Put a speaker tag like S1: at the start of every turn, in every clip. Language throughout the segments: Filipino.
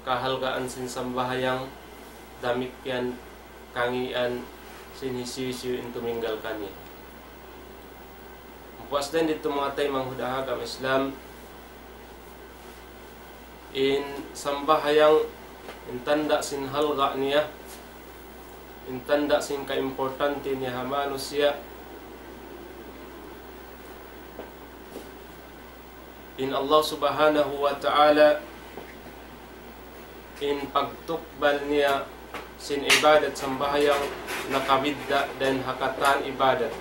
S1: kahalgaan sin sambahayang damikyan kangian sin hisiyu intuminggal kani. Puas din dito mga tay manghudaha agam Islam in sambahayang intanda sin halga niya, intanda sin kaimportante niya manusia, in Allah subhanahu wa ta'ala in pagtukbal niya sin ibadat sambahayang nakabidda dan hakatan ibadat.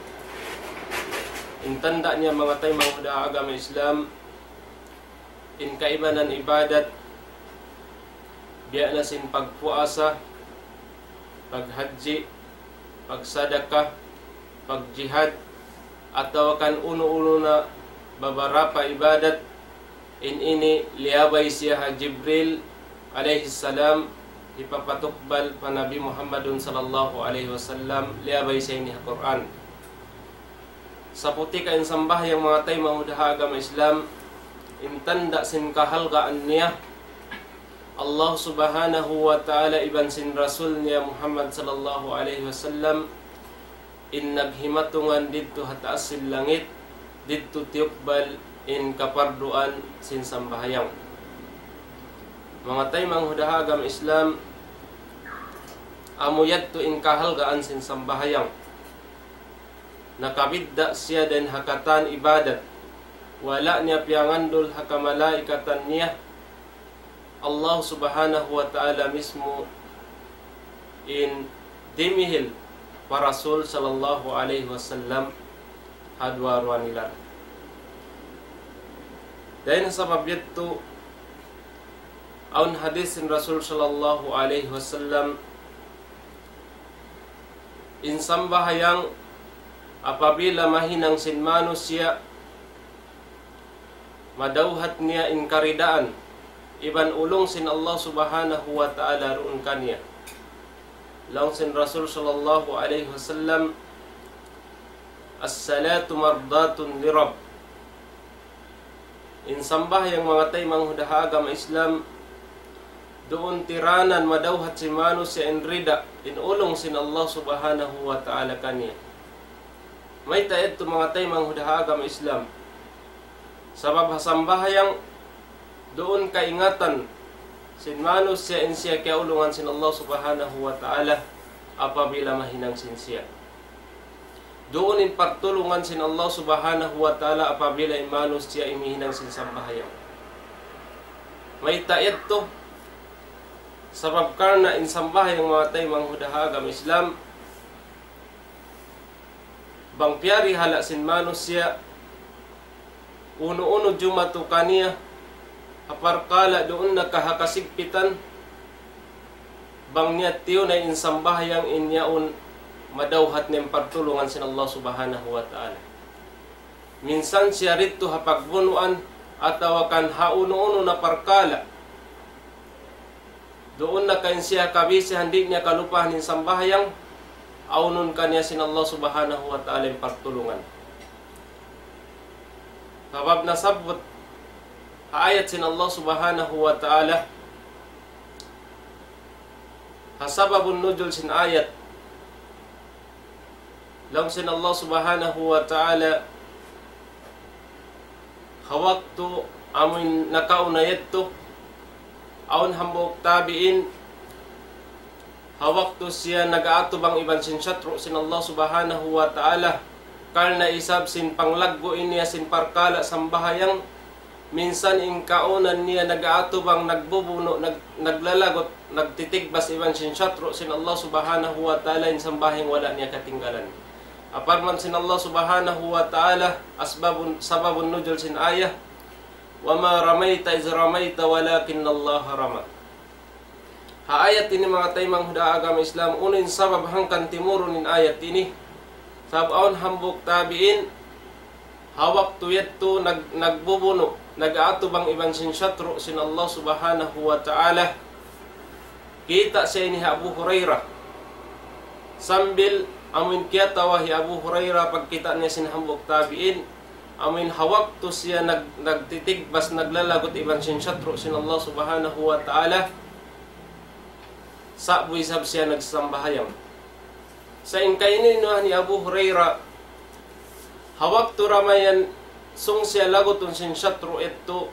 S1: Intanda niya mga tay manghudaha agama Islam in kaibanan ibadat biya na sin pagpuasa, paghaji, pagsadaka, pagjihad, atau kan uno-uno na babarapa ibadat in ini liabay siya Jibril alaihi salam ipapatukbal pa Nabi Muhammadun sallallahu alaihi wasallam liabay siya ini Quran. Sa puti ka insambah yang mga tay manghudaha agama Islam intanda sin kahalgaan niya Allah subhanahu wa ta'ala iban sin rasul niya Muhammad sallallahu alaihi wasallam in naghimatungan didto hataas sin langit didto tiukbal in kaparduan sin sambahayang. Mga tay manghudaha agama Islam amuyad to in kahalgaan sin sambahayang nakabidda siya den hakatan ibadat wala niya piyangandol hakamalaikatan niya Allah subhanahu wa ta'ala mismo in dimihil para Rasul sallallahu alaihi wasallam hadwarwa nila. Dahil sa pabyadto aun hadis sin Rasul sallallahu alaihi wasallam in sambahayang apabila mahinang sin manusia madauhat niya in karidaan iban ulong sin Allah subhanahu wa ta'ala ruun kanya. Lang sin Rasul sallallahu alaihi wasallam as-salatu mardatun li Rabb. In sambah yang mga tay manghudaha agama Islam doon tiranan madauhat si manusia in rida in ulong sin Allah subhanahu wa ta'ala kanya. May taed to mga tay manghudaha agama Islam sabab hasambahayang doon kaingatan sin manusia in siya kaya ulungan sin Allah subhanahu wa ta'ala apabila mahinang sin siya. Doon in partulungan sin Allah subhanahu wa ta'ala apabila in manusia imihinang sin sambahayang. May taed to sabab karna in sambahayang mga tay manghudaha agama Islam bang piyari hala sin manusia uno-uno jumatu kaniya aparkala doon nakahakasigpitan bang niya tiyo na insambahayang inyaon madawhat niyang partulungan sin Allah subhanahu wa ta'ala. Minsan siya rito hapagbunuan at tawakan hauno-uno na parkala doon na kain siya kabisi hindi niya kalupahan insambahayang aunon kanya sin Allah subhanahu wa ta'ala yung partulungan. Habab nasabot ayat sin Allah subhanahu wa ta'ala hasababun nuzul sin ayat lang sin Allah subhanahu wa ta'ala hawaktu amin nakaunayetto aun hambok tabiin hawaktu siya nag-aato bang iban sin syatro sin Allah subhanahu wa ta'ala karna isab sin panglaggo niya sin parkala sambahayang minsan in kaunan niya nag-aato bang nagbubuno naglalagot nagtitigbas iban sin syatro sin Allah subhanahu wa ta'ala in sambahing wala niya katinggalan. Aparman sin Allah subhanahu wa ta'ala sababun nuzul sin ayah wa ma ramaita iz ramaita walakin Allah rama. Ayat ini mga tay manghudaha agama Islam unin sabab hangkan timurun in ayat ini sabaon hambuk tabiin hawak tuyetto nagbubuno nag-aato bang iban sin syatro sin Allah subhanahu wa ta'ala kita siya ini Abu Hurairah sambil amin kaya tawahi Abu Hurairah pagkita niya sin hambuk tabiin amin hawak to siya nagtitigbas naglalagot iban sin syatro sin Allah subhanahu wa ta'ala sa buisab siya nagsambahayang. Sa inkainin ni Abu Hurairah, hawak tu ramayan sung siya lagoton sin syatro ito,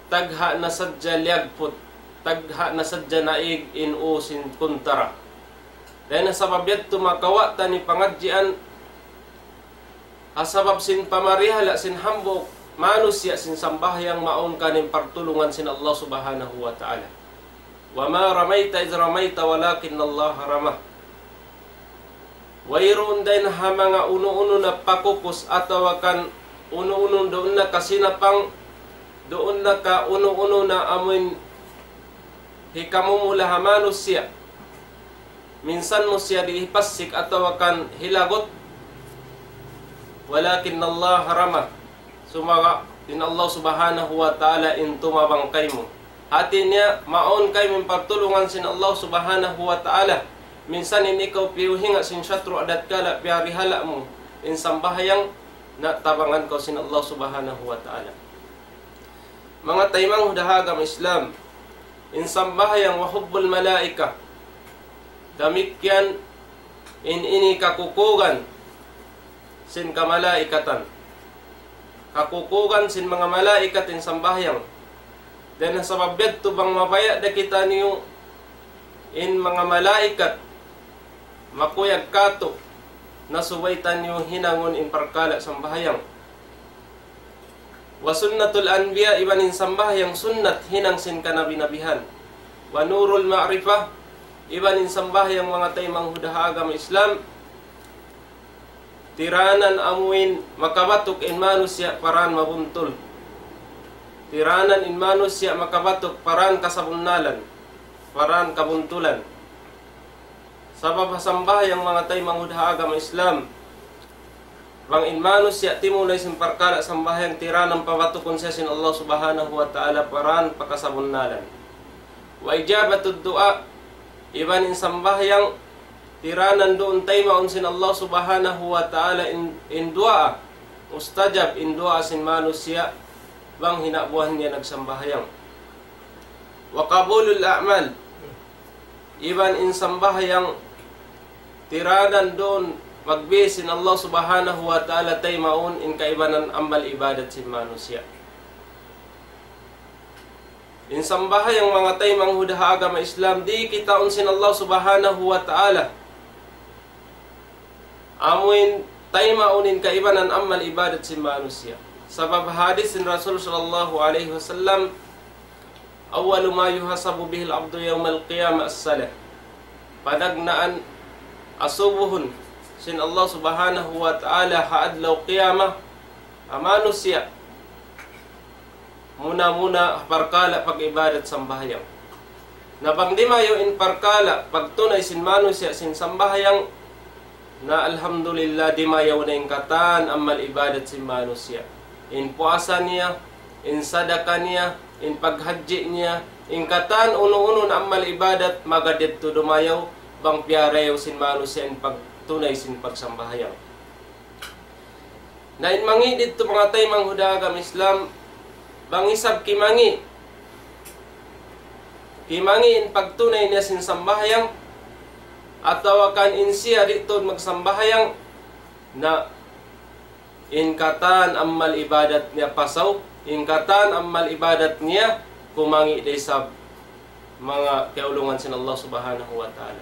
S1: tagha na sadya liagpot, tagha na sadya naig inu sin kuntara. Dahil nasababiyat tumakawa ta ni pangadjian, asabab sin pamarihala sin hambok, manusya sin sambahyang maon kanin partulungan sin Allah subhanahu wa ta'ala. Wa ma ramaita iz ramaita walakin Allah ramah. Wayroon din ha mga uno-uno na pakukos ataw kan uno-uno doon na kasinapang doon na ka uno-uno na amin hikamumula hamanus siya. Minsan mo siya diipasik ataw kan hilagot. Walakin Allah ramah. Sumaga in Allah subhanahu wa ta'ala in tumabangkay mo. Hati niya maon kay min partulungan sin Allah subhanahu wa ta'ala. Minsan in ikaw piyuhinga sin syatro adat kala piyarihala mo in sambahayang na tabangan ko sin Allah subhanahu wa ta'ala. Mga taymang hudahagam Islam, in sambahayang wahubbul malaika, damikyan in ini kakukugan sin kamalaikatan. Kakukugan sin mga malaikat in sambahayang. Dan nasababiyad to bang mabaya da kita niyo in mga malaikat makuyag kato nasuwaitan niyo hinangon in parkala sambahayang. Wa sunnatul anbiya iban in sambahayang sunnat hinang sin kanabinabihan. Wa nurul ma'rifah iban in sambahayang mga taymang hudahagam Islam. Tiranan amuin makabatok in manusya paran mabuntul. Tiranan in manusya makabatok paran kasabunnalan, paran kabuntulan. Sabab sambahayang mga taymang hudahagam Islam, bang in manusya timulay sin parkala sambahayang tiranan pabatukon siya sin Allah subhanahu wa ta'ala paran pakasabunnalan. Wa ijabatud du'a iban in sambahayang tiranan doon taymaon sin Allah subhanahu wa ta'ala in du'a, mustajab in du'a sin manusya, bang hinabuhan niya nagsambahayang. Wa qabulul a'mal iban in sambahayang tiranan doon magbisin Allah subhanahu wa ta'ala taymaon in kaibanan amal ibadat sin manusya. In sambahayang mga taymang hudahagam Islam, di kita unsin Allah subhanahu wa ta'ala amuin taymaunin kaibanan amal ibadat sin manusya. Sabab hadis sin Rasul sallallahu alaihi wasallam, awwalu ma yuhasabu bihi al-'abdu yawmal qiyamah as-salah. Padagnaan asubuhun sin Allah subhanahu wa ta'ala haadlaw qiyamah amanusya. Muna-muna parkala pag-ibadat sambahayang. Nabang di mayo in parkala pagtunay sin manusya sin sambahayang na alhamdulillah di mayaw na ingkatan amal ibadat sin manusya. In puasa niya, in sadaka niya, in paghadji niya, in katan uno-uno na amal ibadat magadit to dumayaw bang piarayaw sin manusya in pagtunay sin pagsambahayang. Na in mangi dito mga taymang hudahagam Islam, bang isab kimangi in pagtunay niya sin sambahayang ataw kan in siya dito magsambahayang na inkatan amal ibadat niya pasaw, inkatan amal ibadat niya kumangi day sa mga kaulungan sin Allah subhanahu wa ta'ala.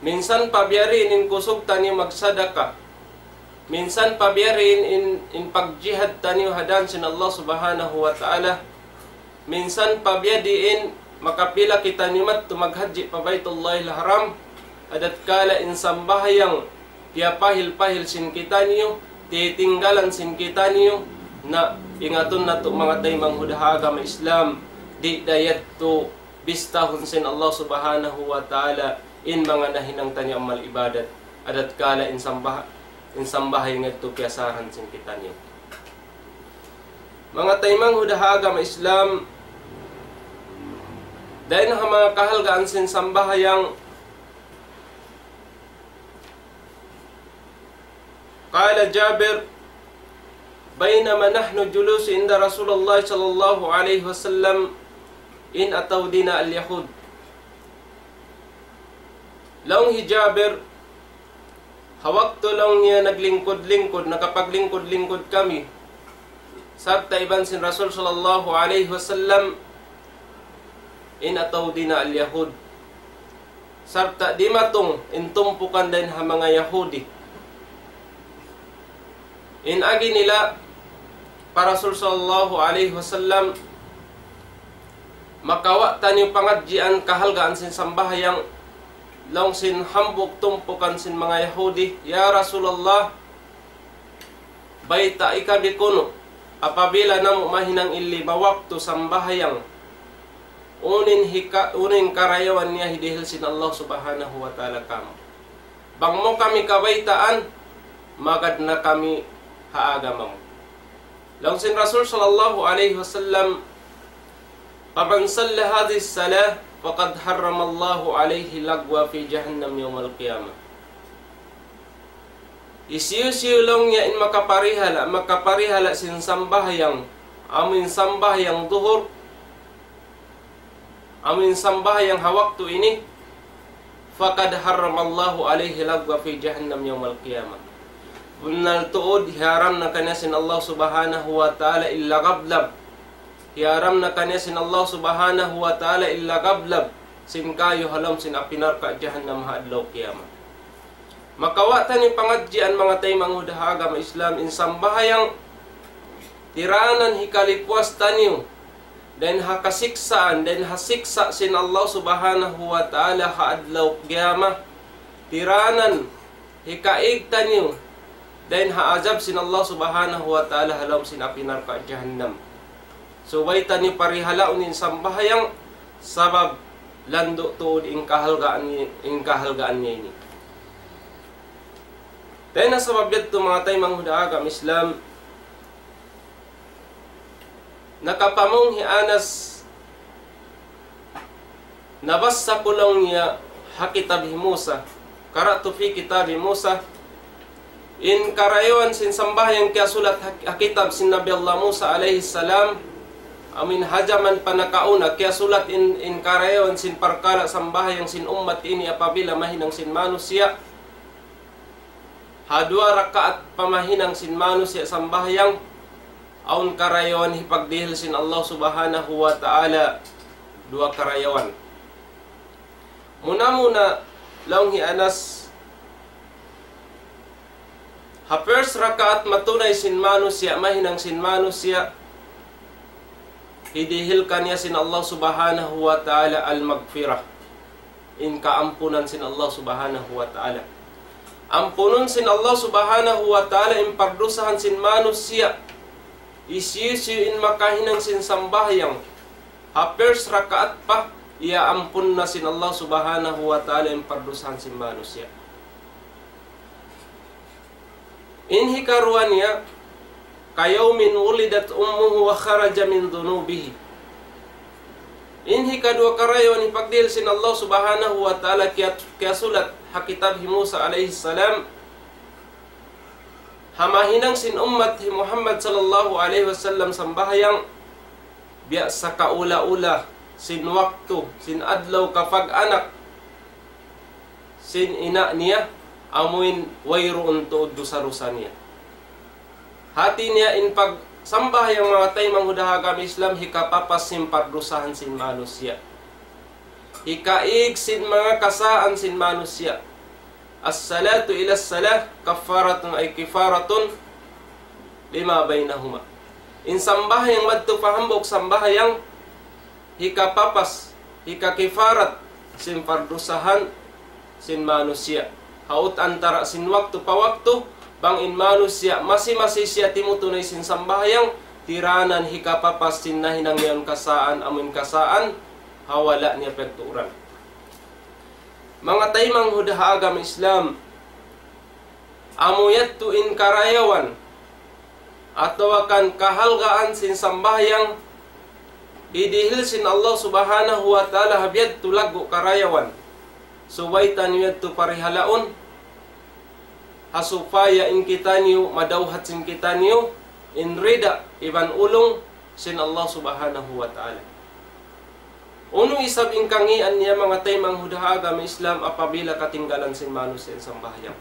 S1: Minsan pabiyarin in kusog tani magsadaka, minsan pabiyarin in pagjihad tani hadan sin Allah subhanahu wa ta'ala, minsan pabiyadiin makapila kita nimat tumaghadji pa Baitullahil Haram, adat kala in sambahayang pahil-pahil sin kita niyo, titinggalan sin kita niyo na ingaton na to mga taymang hudahagam Islam, di dayat to bistahon sin Allah subhanahu wa ta'ala in mga nahinang tanya amal ibadat, adat kala in sambahay ngadto piasaran sin kita niyo. Mga taymang hudahagam Islam, dahil na mga kahalgaan sin sambahayang qala Jabir, bainama nahnu julus inda Rasulullah sallallahu alaihi wasallam in ataw dina al-yahud. Laong hijaber, hawak to lang niya naglingkod-lingkod, nakapaglingkod-lingkod kami. Sabta iban sin Rasul sallallahu alaihi wasallam, in ataw din na al-Yahud. Sabta di matong intumpukan din ha mga Yahudi. In agi nila, para Rasul sallallahu alaihi wasallam, makawa tanyo pangadjian kahalgaan sin sambahayang long sin hambuk tumpukan sin mga Yahudi. Ya Rasulullah, baita ikabi kuno, apabila namo mahinang ili mawakto sambahayang unin karayawan niya hidihil sin Allah subhanahu wa ta'ala kamo. Bang mo kami kabaitaan, magad na kami haagamam. Long sin Rasul sallallahu alaihi wasallam, paman salla hadhihi salah faqad harramallahu alaihi lagwa fi jahannam yawmal qiyamah. Isiyo-siyo lang niya in makaparihala sin sambahayang amin sambahayang duhur, amin sambahayang hawaktu ini, faqad harramallahu alaihi lagwa fi jahannam yawmal qiyamah. Bunal tuod hiharam na kanya sin Allah subhanahu wa ta'ala illa gablab. Hiharam na kanya sin Allah subhanahu wa ta'ala illa gablab, sin kayo halam sin apinar ka jahannam haadlaw kiyama. Makawatan yung pangadjian mga tay mangudahagam Islam in sambahayang tiranan hikalipwas tanyo, dan hakasiksaan, dan hasiksa sin Allah subhanahu wa ta'ala haadlaw kiyama. Tiranan hikaig tanyo, dan haazab sin Allah subhanahu wa ta'ala halam sin apinar ka jahannam. So way tani parihalaon in sambahayang sabab lando tuod ing kahalgaan niya ini. Dahil na sabab yato mga tay manghudaagam Islam, nakapamong hianas nabasa ko lang niya hakitabi Musa, karatu fi kitabi Musa, in karayawan sin sambahayang kaya sulat hakitab sin Nabi Allah Musa alaihi salam, amin hajaman panakauna kaya sulat in karayawan sin parkala sambahayang sin ummat ini apabila mahinang sin manusia, hadua rakaat pamahinang sin manusia sambahayang aun karayawan hipagdihil sin Allah subhanahu wa ta'ala dua karayawan. Muna laong hianas ha first rakaat matunay sin manusia, mahinang sin manusia, hidihil kanya sin Allah subhanahu wa ta'ala al-magfirah, in kaampunan sin Allah subhanahu wa ta'ala. Ampunon sin Allah subhanahu wa ta'ala in pardusahan sin manusia, isisiyo in makahinang sin sambahyang ha first rakaat pa, iya ampun na sin Allah subhanahu wa ta'ala in pardusahan sin manusia. In hikaruan niya kayawmin wulidat ummuhu wa kharaja min dhunubihi. Inhi kadua karayon ipagdil sin Allah subhanahu wa ta'ala kaya sulat hakitab Musa alaihi salam, hamahinang sin ummat Muhammad sallallahu alaihi wasallam sambahayang biya sa kaula-ula sin waktu sin adlaw kapag anak sin ina niya amuin wayroon tuod dusarusan niya. Hati niya in pag sambahayang mga tay manghudahagam Islam hikapapas sin pardusahan sin manusia, hikaig sin mga kasaan sin manusia. As-salatu ila as-salah kafaratun ay kifaratun lima bainahuma. In sambahayang madto pahambok sambahayang hikapapas hikakifarat sin pardusahan sin manusia. Haut antara sin waktu pa waktu bang in manusia masi siya timutunay sin sambahayang tiranan hikapapas sin nahinang niyan kasaan amun kasaan hawala niya pagturan. Mga taymang hudahagam Islam, amuyat tu in karayawan atau akan kahalgaan sin sambahayang idihil sin Allah subhanahu wa ta'ala habyad tu lagu karayawan. Suwaitan yad tu parihalaon hasupaya in kita niyo madawhat sin kita niyo in rida iban ulong sin Allah subhanahu wa ta'ala. Unong isab ingkangian niya mga tay manghudhaga may Islam apabila katinggalan sin mano sa isang bahayang.